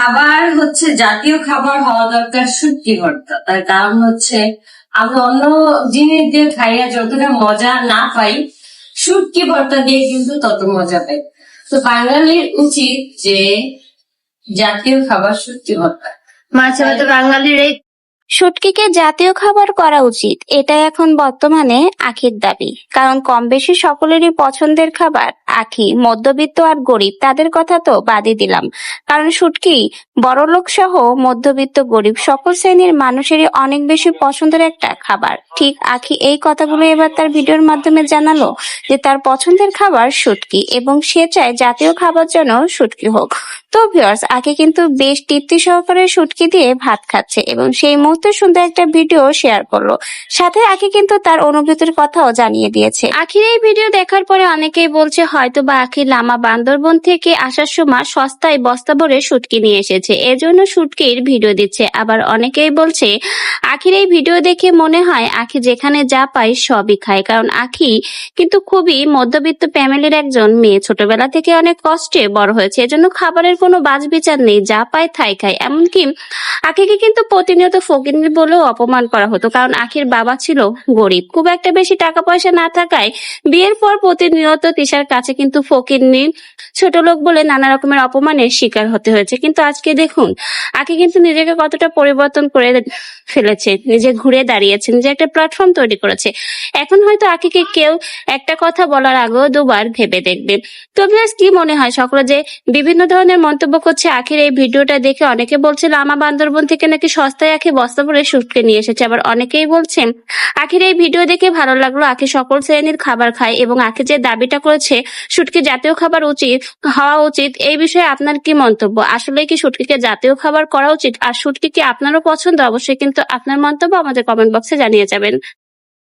খাবার হচ্ছে জাতীয় খাবার হওয়া দরকার শুটকি ভর্তা। তার কারণ হচ্ছে আমরা অন্য জিনিস দিয়ে খাইয়া যতটা মজা না পাই, শুটকি ভর্তা দিয়ে কিন্তু তত মজা পাই। তো বাঙালির উচিত যে জাতীয় খাবার শুটকি ভর্তা। মাছ ভাত বাঙালির এই শুটকিকে জাতীয় খাবার করা উচিত, এটা এখন বর্তমানে আখির দাবি। কারণ কম বেশি সকলেরই পছন্দের খাবার আখি। মধ্যবিত্ত আর গরিব তাদের কথা তো বাদই দিলাম, কারণ শুটকি বড়লোক সহ মধ্যবিত্ত গরিব সকল শ্রেণীর মানুষেরই অনেক বেশি পছন্দের একটা খাবার। ঠিক আখি এই কথাগুলো এবার তার ভিডিওর মাধ্যমে জানালো যে তার পছন্দের খাবার শুটকি এবং সে চায় জাতীয় খাবার যেন শুটকি হোক। তো ভিউয়ার্স, আখি কিন্তু বেশ তৃপ্তি সহকারে শুটকি দিয়ে ভাত খাচ্ছে এবং সেই মুহূর্তে সুন্দর একটা ভিডিও শেয়ার করলো। সাথে আখি কিন্তু তার অনুভূতির কথাও জানিয়ে দিয়েছে। আখির এই ভিডিও দেখার পরে অনেকেই বলছে হয়তো বা আখি লামা বান্দরবন থেকে আসার সময় সস্তায় বস্তা ভরে শুটকি নিয়ে এসেছে, এজন্য শুটকির ভিডিও দিচ্ছে। আবার অনেকেই বলছে আখির এই ভিডিও দেখে মনে হয় আখি যেখানে যা পায় সবই খায়, কারণ আখি কিন্তু খুবই মধ্যবিত্ত ফ্যামিলির একজন মেয়ে। ছোটবেলা থেকে অনেক কষ্টে বড় হয়েছে, এজন্য খাবারের কোনো বাছবিচার নেই, যা পায় তাই খায়। এমনকি আখিকে কিন্তু প্রতিনিয়ত ফকিন্নি বলেও অপমান করা হতো, কারণ আখির বাবা ছিল গরিব। খুব একটা বেশি টাকা পয়সা না থাকায় বিয়ের পর প্রতিনিয়ত তিশার কাছে কিন্তু ফকিন্নি, ছোট লোক বলে নানা রকমের অপমানের শিকার হতে হয়েছে। কিন্তু আজকে দেখুন আখি কিন্তু নিজেকে কতটা পরিবর্তন করে ফেলেছে, নিজে ঘুরে দাঁড়িয়েছে, নিজে একটা প্ল্যাটফর্ম তৈরি করেছে। এখন হয়তো আখিকে কেউ একটা কথা বলার আগেও দুবার ভেবে দেখবে। তো ভিউয়ার্স, কি মনে হয় সকলে যে বিভিন্ন ধরনের মন্তব্য করছে আখির এই ভিডিওটা দেখে? অনেকে বলছে লামা বান্দরবন থেকে নাকি সস্তায় আখি বস্তা ভরে শুটকি নিয়ে এসেছে। আবার অনেকেই বলছেন আখির এই ভিডিও দেখে ভালো লাগলো, আখি সকল শ্রেণীর খাবার খায় এবং আখি যে দাবিটা করেছে শুটকি জাতীয় খাবার হওয়া উচিত, এই বিষয়ে আপনার কি মন্তব্য? আসলে কি শুটকিকে জাতীয় খাবার করা উচিত? আর শুটকি কি আপনারও পছন্দ? অবশ্যই কিন্তু আপনার মন্তব্য আমাদের কমেন্ট বক্সে জানিয়ে যাবেন।